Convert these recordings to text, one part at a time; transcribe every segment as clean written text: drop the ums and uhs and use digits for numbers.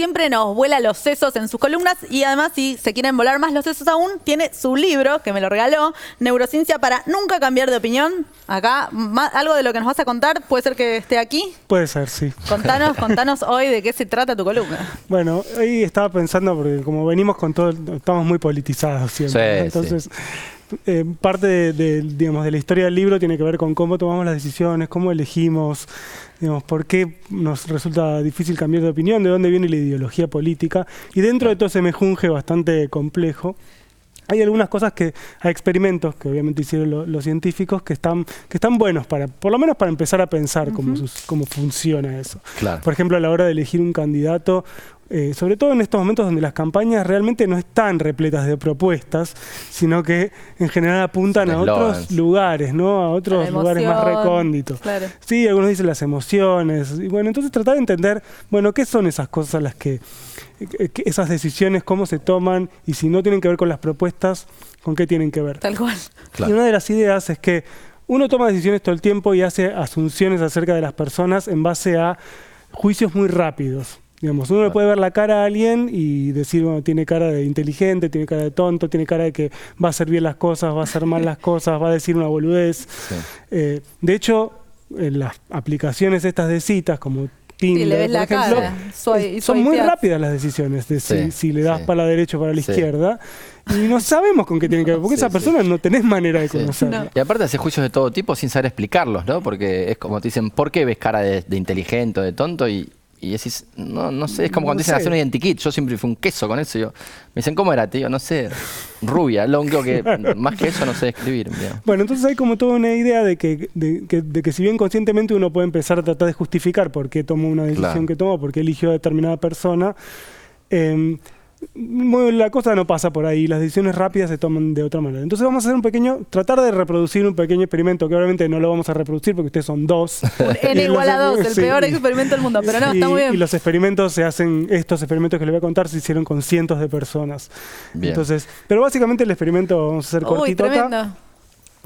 siempre nos vuela los sesos en sus columnas y además, si se quieren volar más los sesos aún, tiene su libro, que me lo regaló, Neurociencia para nunca cambiar de opinión. Acá, algo de lo que nos vas a contar, ¿puede ser que esté aquí? Puede ser, sí. Contanos hoy de qué se trata tu columna. Bueno, hoy estaba pensando, porque como venimos con todo, estamos muy politizados siempre. Sí, entonces, parte digamos, de la historia del libro tiene que ver con cómo tomamos las decisiones, cómo elegimos, digamos, por qué nos resulta difícil cambiar de opinión, de dónde viene la ideología política. Y dentro de todo ese mejunje bastante complejo, hay algunas cosas hay experimentos que obviamente hicieron los científicos que están buenos por lo menos para empezar a pensar cómo funciona eso. Claro. Por ejemplo, a la hora de elegir un candidato, sobre todo en estos momentos donde las campañas realmente no están repletas de propuestas, sino que en general apuntan a otros lugares, ¿no? A otros lugares más recónditos. Claro. Sí, algunos dicen las emociones. Y bueno, entonces tratar de entender, bueno, qué son esas cosas esas decisiones, cómo se toman, y si no tienen que ver con las propuestas, ¿con qué tienen que ver? Tal cual. Claro. Y una de las ideas es que uno toma decisiones todo el tiempo y hace asunciones acerca de las personas en base a juicios muy rápidos. Digamos, uno le puede ver la cara a alguien y decir, bueno, tiene cara de inteligente, tiene cara de tonto, tiene cara de que va a hacer bien las cosas, va a hacer mal las cosas, va a decir una boludez. Sí. De hecho, en las aplicaciones estas de citas, como Tinder, le ves por la ejemplo, cara. Son muy rápidas las decisiones de si le das para la derecha o para la izquierda. Y no sabemos con qué tienen que ver, porque esa persona no tenés manera de conocerla. No. Y aparte hace juicios de todo tipo sin saber explicarlos, ¿no? Porque es como te dicen, ¿por qué ves cara de inteligente o de tonto? Y decís, no sé, es como cuando dicen hacer un identikit. Yo siempre fui un queso con eso. Me dicen, ¿cómo era, tío? No sé, rubia. Lo único que, más que eso, no sé escribir. Digamos. Bueno, entonces hay como toda una idea de que si bien conscientemente uno puede empezar a tratar de justificar por qué tomó una decisión que tomó, por qué eligió a determinada persona, la cosa no pasa por ahí, las decisiones rápidas se toman de otra manera. Entonces vamos a hacer tratar de reproducir un pequeño experimento, que obviamente no lo vamos a reproducir porque ustedes son dos. Un N igual a 2, el peor experimento del mundo, pero no, está muy bien. Y los experimentos estos experimentos que les voy a contar se hicieron con cientos de personas. Bien. Entonces, pero básicamente el experimento vamos a hacer cortito acá.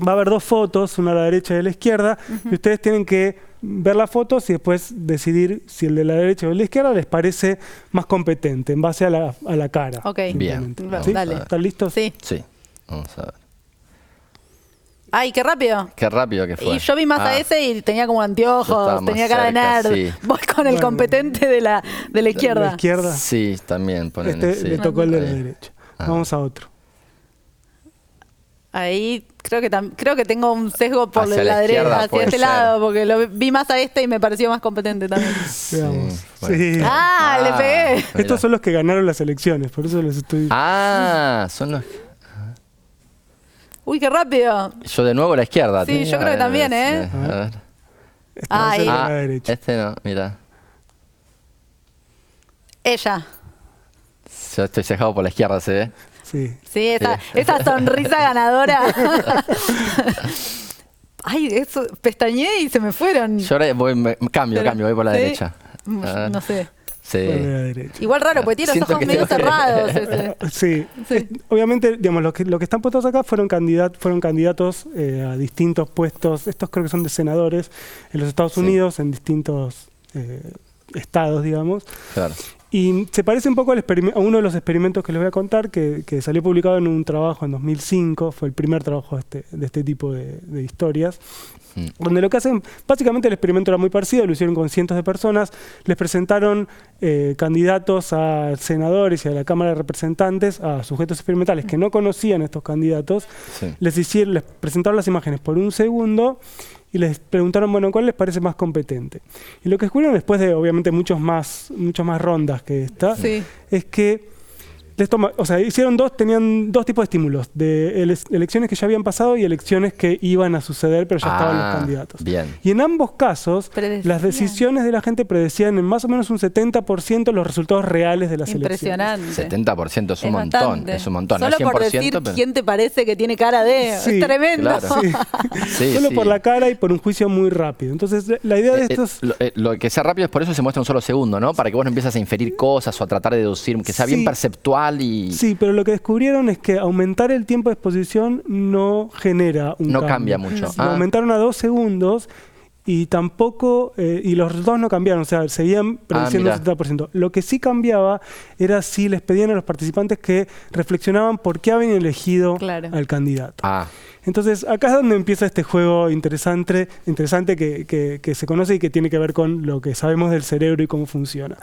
Va a haber dos fotos, una a la derecha y a la izquierda, y ustedes tienen que ver las fotos y después decidir si el de la derecha o el de la izquierda les parece más competente en base a la cara. Ok, bien. ¿Sí? Dale. ¿Están listos? Sí. Sí, vamos a ver. Ay, qué rápido. Qué rápido que fue. Y yo vi más a ese y tenía como anteojos, tenía cara de nerd. Sí. Voy con el competente de la izquierda. ¿De la izquierda? Sí, también. Le tocó el de la derecha. Vamos a otro. Ahí creo que tengo un sesgo por la derecha, hacia este lado, porque lo vi más a este y me pareció más competente también. Veamos. Sí. Le pegué. Mira. Estos son los que ganaron las elecciones, por eso les estoy... Son los... Uy, qué rápido. Yo de nuevo a la izquierda. Sí, yo creo que también, ¿eh? A ver. La derecha. Este no, mira. Ella. Yo estoy cejado por la izquierda, ¿se ve? Sí, esa sonrisa ganadora. Ay, eso, pestañeé y se me fueron. Yo ahora cambio, voy por la derecha. No sé. Sí. Igual raro, porque tiene los ojos medio cerrados. Sí. Obviamente, digamos, los que están puestos acá fueron candidatos a distintos puestos. Estos creo que son de senadores en los Estados Unidos, en distintos estados, digamos. Claro. Y se parece un poco a uno de los experimentos que les voy a contar, que salió publicado en un trabajo en 2005, fue el primer trabajo de este tipo de historias, donde lo que hacen, básicamente el experimento era muy parecido, lo hicieron con cientos de personas, les presentaron candidatos a senadores y a la Cámara de Representantes, a sujetos experimentales que no conocían estos candidatos, les presentaron las imágenes por un segundo, y les preguntaron, bueno, ¿cuál les parece más competente? Y lo que descubrieron después de, obviamente, muchas más rondas que esta, es que tenían dos tipos de estímulos, de elecciones que ya habían pasado y elecciones que iban a suceder, pero ya estaban los candidatos. Bien. Y en ambos casos, las decisiones de la gente predecían en más o menos un 70% los resultados reales de las elecciones. Impresionante. 70% es un montón. Es un montón. Solo no 100%, por decir quién te parece que tiene cara de... es tremendo. Claro. Solo por la cara y por un juicio muy rápido. Entonces, la idea de estos... Lo que sea rápido es por eso se muestra un solo segundo, ¿no? Para que vos no empieces a inferir cosas o a tratar de deducir, que sea bien perceptual. Sí, pero lo que descubrieron es que aumentar el tiempo de exposición no genera un cambio. No cambia mucho. Lo aumentaron a 2 segundos y tampoco, y los resultados no cambiaron, o sea, seguían prediciendo un 70%. Lo que sí cambiaba era si les pedían a los participantes que reflexionaban por qué habían elegido al candidato. Entonces, acá es donde empieza este juego interesante que se conoce y que tiene que ver con lo que sabemos del cerebro y cómo funciona.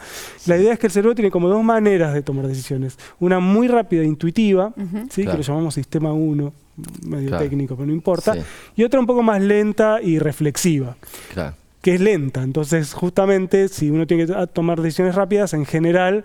La idea es que el cerebro tiene como dos maneras de tomar decisiones. Una muy rápida e intuitiva, ¿sí? Que lo llamamos sistema 1, medio técnico, pero no importa. Y otra un poco más lenta y reflexiva. Que es lenta. Entonces, justamente, si uno tiene que tomar decisiones rápidas, en general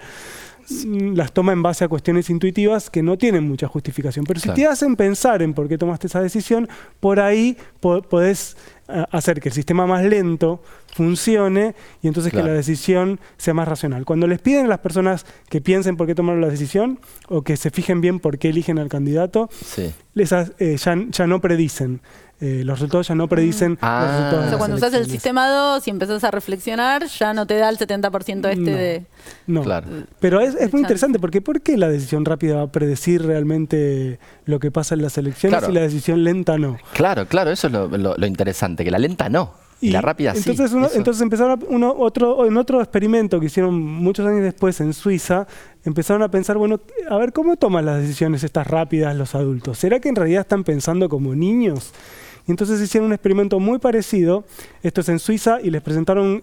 las toma en base a cuestiones intuitivas que no tienen mucha justificación. Pero si te hacen pensar en por qué tomaste esa decisión, por ahí podés hacer que el sistema más lento funcione y entonces que la decisión sea más racional. Cuando les piden a las personas que piensen por qué tomaron la decisión o que se fijen bien por qué eligen al candidato, ya no predicen. Los resultados ya no predicen los resultados. O sea, cuando usas el sistema 2 y empezás a reflexionar, ya no te da el 70% de... No, pero es muy interesante porque ¿por qué la decisión rápida va a predecir realmente lo que pasa en las elecciones y la decisión lenta no? Claro, eso es lo interesante, que la lenta no. Y la rápida entonces sí. Entonces empezaron en otro experimento que hicieron muchos años después en Suiza, empezaron a pensar, bueno, a ver, ¿cómo toman las decisiones estas rápidas los adultos? ¿Será que en realidad están pensando como niños? Y entonces hicieron un experimento muy parecido, esto es en Suiza, y les presentaron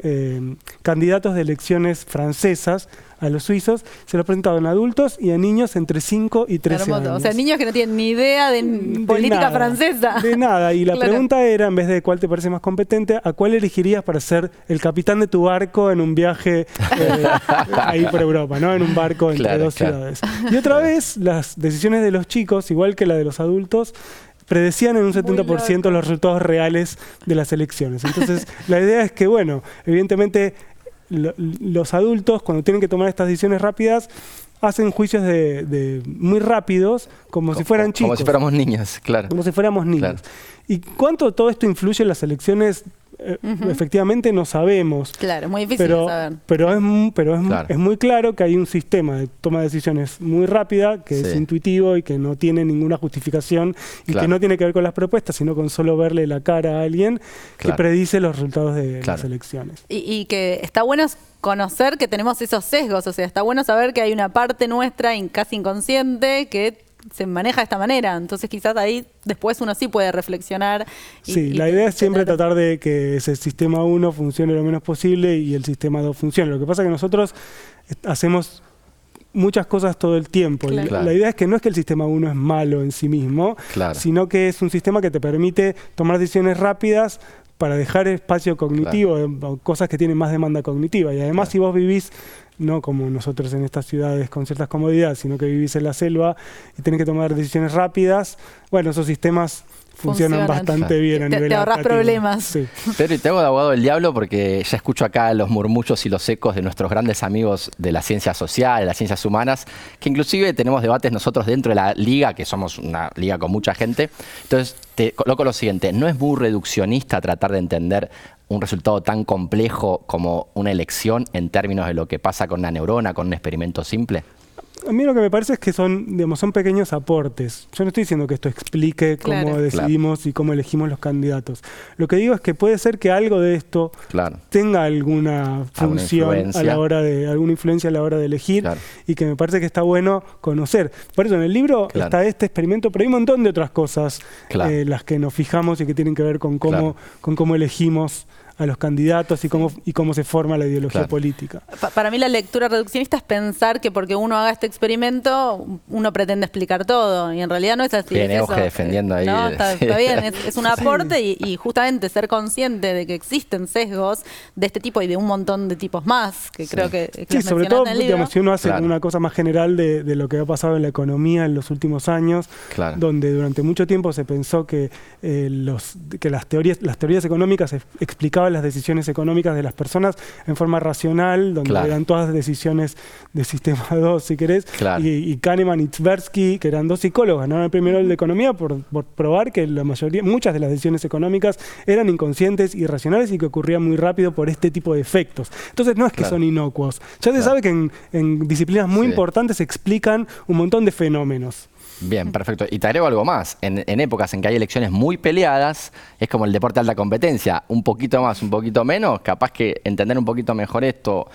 candidatos de elecciones francesas a los suizos, se los presentaron a adultos y a niños entre 5 y 13 años. O sea, niños que no tienen ni idea de política francesa. De nada, y la pregunta era, en vez de cuál te parece más competente, ¿a cuál elegirías para ser el capitán de tu barco en un viaje ahí por Europa, ¿no? En un barco entre dos ciudades? Y otra vez, las decisiones de los chicos, igual que la de los adultos, predecían en un 70% los resultados reales de las elecciones. Entonces, la idea es que, bueno, evidentemente los adultos, cuando tienen que tomar estas decisiones rápidas, hacen juicios muy rápidos, como si fueran chicos. Como si fuéramos niños, claro. Como si fuéramos niños. ¿Y cuánto todo esto influye en las elecciones? Efectivamente no sabemos. Claro, es muy difícil de saber. Pero es muy claro que hay un sistema de toma de decisiones muy rápida, que es intuitivo y que no tiene ninguna justificación y que no tiene que ver con las propuestas, sino con solo verle la cara a alguien que predice los resultados de las elecciones. Y que está bueno conocer que tenemos esos sesgos, o sea, está bueno saber que hay una parte nuestra casi inconsciente que se maneja de esta manera, entonces quizás ahí después uno sí puede reflexionar. La idea es siempre tratar de que ese sistema 1 funcione lo menos posible y el sistema 2 funcione. Lo que pasa es que nosotros hacemos muchas cosas todo el tiempo. La idea es que no es que el sistema 1 es malo en sí mismo, sino que es un sistema que te permite tomar decisiones rápidas para dejar espacio cognitivo, cosas que tienen más demanda cognitiva. Y además si vos vivís no como nosotros en estas ciudades con ciertas comodidades, sino que vivís en la selva y tenés que tomar decisiones rápidas, bueno, esos sistemas funcionan bastante bien a nivel te ahorras problemas. Pero y te hago de abogado del diablo porque ya escucho acá los murmullos y los ecos de nuestros grandes amigos de la ciencia social, de las ciencias humanas, que inclusive tenemos debates nosotros dentro de la liga, que somos una liga con mucha gente. Entonces, te coloco lo siguiente, ¿no es muy reduccionista tratar de entender un resultado tan complejo como una elección en términos de lo que pasa con una neurona, con un experimento simple? A mí lo que me parece es que son pequeños aportes. Yo no estoy diciendo que esto explique cómo decidimos y cómo elegimos los candidatos. Lo que digo es que puede ser que algo de esto tenga alguna función a la hora de, alguna influencia a la hora de elegir y que me parece que está bueno conocer. Por eso en el libro está este experimento, pero hay un montón de otras cosas las que nos fijamos y que tienen que ver con cómo elegimos a los candidatos y cómo se forma la ideología política. Para mí la lectura reduccionista es pensar que porque uno haga este experimento, uno pretende explicar todo, y en realidad no es así. Bien, Euge defendiendo ahí. No, está bien, es un aporte y justamente ser consciente de que existen sesgos de este tipo y de un montón de tipos más, que creo que sobre todo, digamos, si uno hace una cosa más general de lo que ha pasado en la economía en los últimos años, donde durante mucho tiempo se pensó que las teorías económicas explicaban las decisiones económicas de las personas en forma racional, donde eran todas decisiones de sistema 2, si querés, y Kahneman y Tversky, que eran dos psicólogos, ganaron el premio Nobel de Economía por probar que muchas de las decisiones económicas eran inconscientes, irracionales y que ocurrían muy rápido por este tipo de efectos. Entonces no es que son inocuos. Ya se sabe que en disciplinas muy importantes se explican un montón de fenómenos. Bien, perfecto. Y te agrego algo más. En épocas en que hay elecciones muy peleadas, es como el deporte de alta competencia. Un poquito más, un poquito menos. Capaz que entender un poquito mejor esto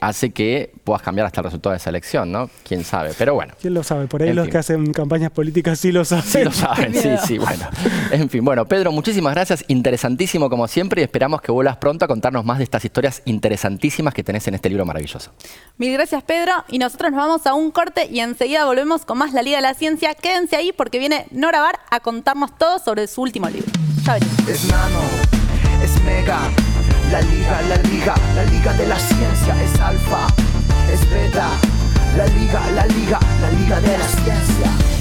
hace que puedas cambiar hasta el resultado de esa elección, ¿no? Quién sabe. Pero bueno. ¿Quién lo sabe? Por ahí los que hacen campañas políticas sí lo saben. Sí lo saben, sí, bueno. En fin, bueno, Pedro, muchísimas gracias. Interesantísimo como siempre y esperamos que vuelvas pronto a contarnos más de estas historias interesantísimas que tenés en este libro maravilloso. Mil gracias, Pedro. Y nosotros nos vamos a un corte y enseguida volvemos con más La Liga de la Ciencia. Quédense ahí porque viene Nora Bar a contarnos todo sobre su último libro. Ya venimos. Es nano, es mega, la liga de la ciencia. Es alfa, es beta, la liga de la ciencia.